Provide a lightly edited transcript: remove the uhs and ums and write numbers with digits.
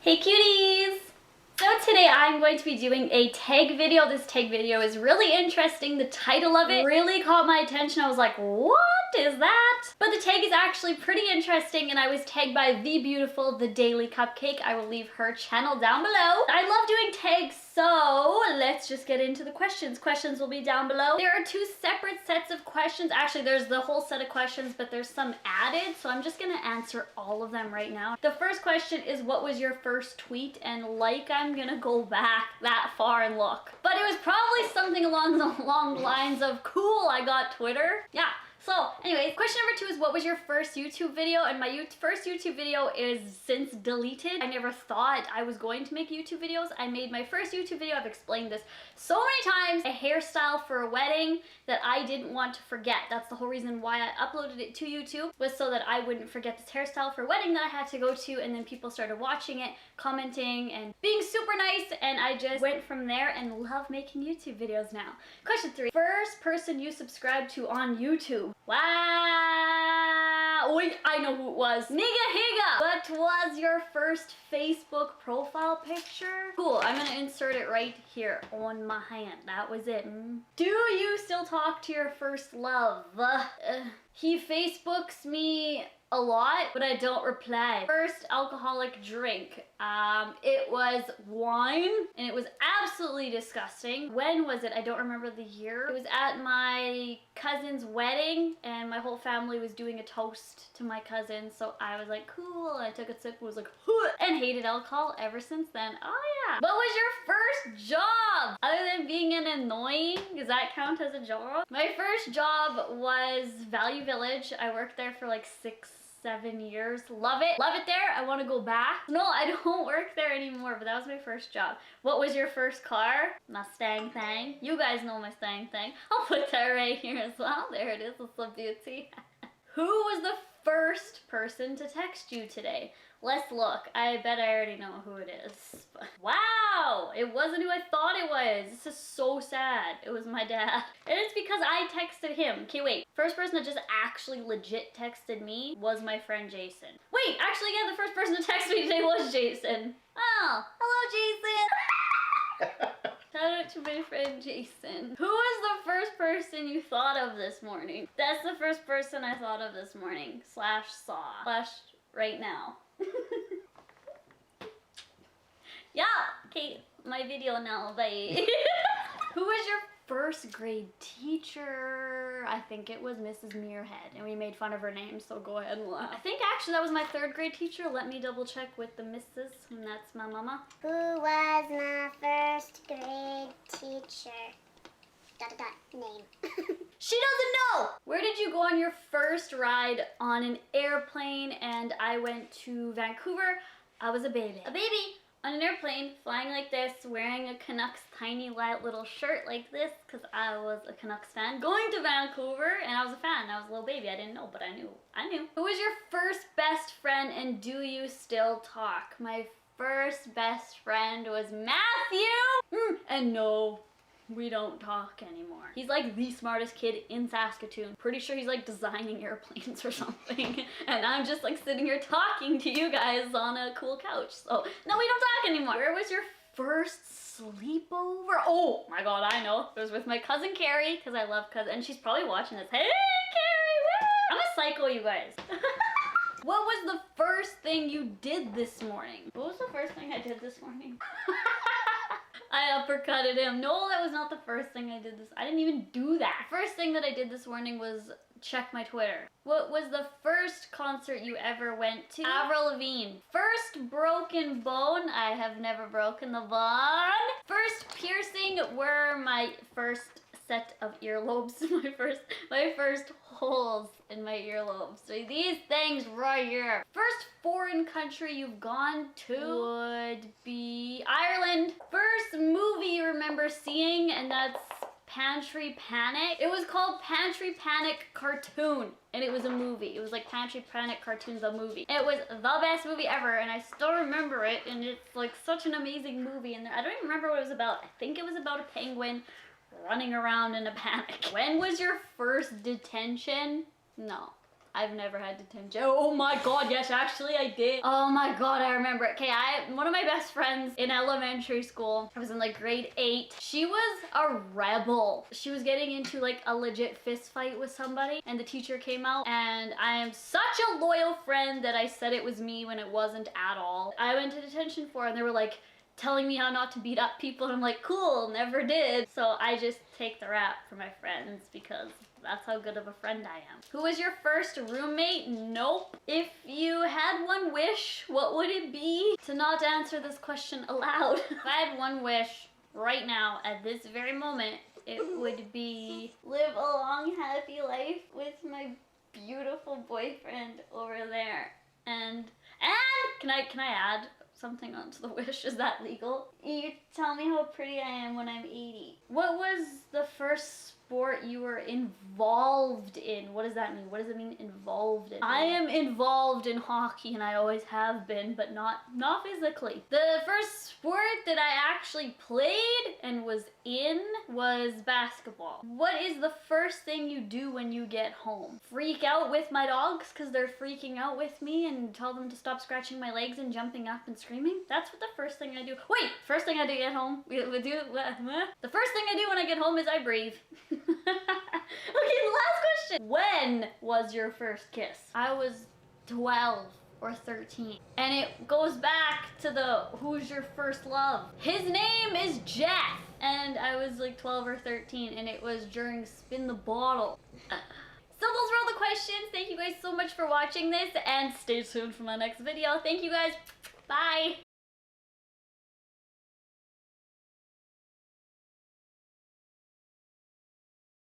Hey cuties! So today I'm going to be doing a tag video. This tag video is really interesting. The title of it really caught my attention. I was like, what is that? But the tag is actually pretty interesting and I was tagged by the beautiful The Daily Cupcake. I will leave her channel down below. I love doing tags, so let's just get into the questions. Questions will be down below. There are two separate sets of questions. Actually, there's the whole set of questions, but there's some added, so I'm just gonna answer all of them right now. The first question is, what was your first tweet? And like, I'm gonna go back that far and look. But it was probably something along the lines of, cool, I got Twitter. Yeah. So anyways, question number 2 is, what was your first YouTube video? And my first YouTube video is since deleted. I never thought I was going to make YouTube videos. I made my first YouTube video, I've explained this so many times, a hairstyle for a wedding that I didn't want to forget. That's the whole reason why I uploaded it to YouTube, was so that I wouldn't forget this hairstyle for a wedding that I had to go to, and then people started watching it, commenting, and being super nice, and I just went from there and love making YouTube videos now. Question 3, first person you subscribed to on YouTube? Wow! Wait, I know who it was. Nigga Higa! What was your first Facebook profile picture? Cool, I'm gonna insert it right here on my hand. That was it. Do you still talk to your first love? He Facebooks me a lot, but I don't reply. First alcoholic drink. It was wine, and it was absolutely disgusting. When was it? I don't remember the year. It was at my cousin's wedding, and my whole family was doing a toast to my cousin, so I was like, cool, and I took a sip and was like, huh, and hated alcohol ever since then. Oh yeah. What was your first job? Other than being an annoying, does that count as a job? My first job was Value Village. I worked there for like 6-7 years. Love it. Love it there. I want to go back. No, I don't work there anymore, but that was my first job. What was your first car? Mustang thing. You guys know Mustang thing. I'll put that right here as well. There it is. It's a beauty. Who was the first person to text you today? Let's look. I bet I already know who it is. Wow! It wasn't who I thought it was. This is so sad. It was my dad. And it's because I texted him. Okay, wait. First person that just actually legit texted me was my friend Jason. Wait, actually, yeah, the first person to text me today was Jason. Oh, hello, Jason. Shout out to my friend Jason. Who was the first person you thought of this morning? That's the first person I thought of this morning. / saw. / right now. Yeah, okay, my video now, bye. Who was your first grade teacher? I think it was Mrs. Muirhead, and we made fun of her name, so go ahead and laugh. I think actually that was my 3rd grade teacher. Let me double check with the missus, and that's my mama. Who was my first grade teacher? ... name. She doesn't know! Where did you go on your first ride on an airplane? And I went to Vancouver. I was a baby. A baby on an airplane, flying like this, wearing a Canucks tiny light little shirt like this, because I was a Canucks fan. Going to Vancouver, and I was a fan. I was a little baby. I didn't know, but I knew. I knew. Who was your first best friend, and do you still talk? My first best friend was Matthew! And no, we don't talk anymore. He's like the smartest kid in Saskatoon. Pretty sure he's like designing airplanes or something. And I'm just like sitting here talking to you guys on a cool couch. So no, we don't talk anymore. Where was your first sleepover? Oh my god, I know. It was with my cousin Carrie, because I love cousin, and she's probably watching this. Hey Carrie, woo! I'm a psycho, you guys. What was the first thing you did this morning? What was the first thing I did this morning? I uppercutted him. No, that was not the first thing I did this. I didn't even do that. First thing that I did this morning was check my Twitter. What was the first concert you ever went to? Avril Lavigne. First broken bone. I have never broken the bone. First piercing were my first set of earlobes. my first holes in my earlobes. So these things right here. First foreign country you've gone to would be Ireland. First movie you remember seeing, and that's Pantry Panic. It was called Pantry Panic Cartoon, and it was a movie. It was like Pantry Panic Cartoon, the movie. It was the best movie ever, and I still remember it, and it's like such an amazing movie. And I don't even remember what it was about. I think it was about a penguin running around in a panic. When was your first detention? No. I've never had detention. Oh my god, yes, actually I did. Oh my god, I remember. Okay, one of my best friends in elementary school, I was in like grade 8. She was a rebel. She was getting into like a legit fist fight with somebody, and the teacher came out, and I am such a loyal friend that I said it was me when it wasn't at all. I went to detention for it, and they were like telling me how not to beat up people, and I'm like, cool, never did. So I just take the rap for my friends because that's how good of a friend I am. Who was your first roommate? Nope. If you had one wish, what would it be? To not answer this question aloud. If I had one wish right now, at this very moment, it would be live a long, happy life with my beautiful boyfriend over there. And can I add something onto the wish? Is that legal? You tell me how pretty I am when I'm 80. What was the first sport you were involved in? What does that mean? What does it mean, involved in? I am involved in hockey, and I always have been, but not physically. The first sport that I actually played and was in was basketball. What is the first thing you do when you get home? Freak out with my dogs because they're freaking out with me, and tell them to stop scratching my legs and jumping up and screaming? That's what the first thing I do. Wait, first thing I do at home? The first thing I do when I get home is I breathe. Okay, last question. When was your first kiss? I was 12 or 13. And it goes back to the who's your first love. His name is Jeff. And I was like 12 or 13, and it was during Spin the Bottle. So those were all the questions. Thank you guys so much for watching this, and stay tuned for my next video. Thank you guys. Bye.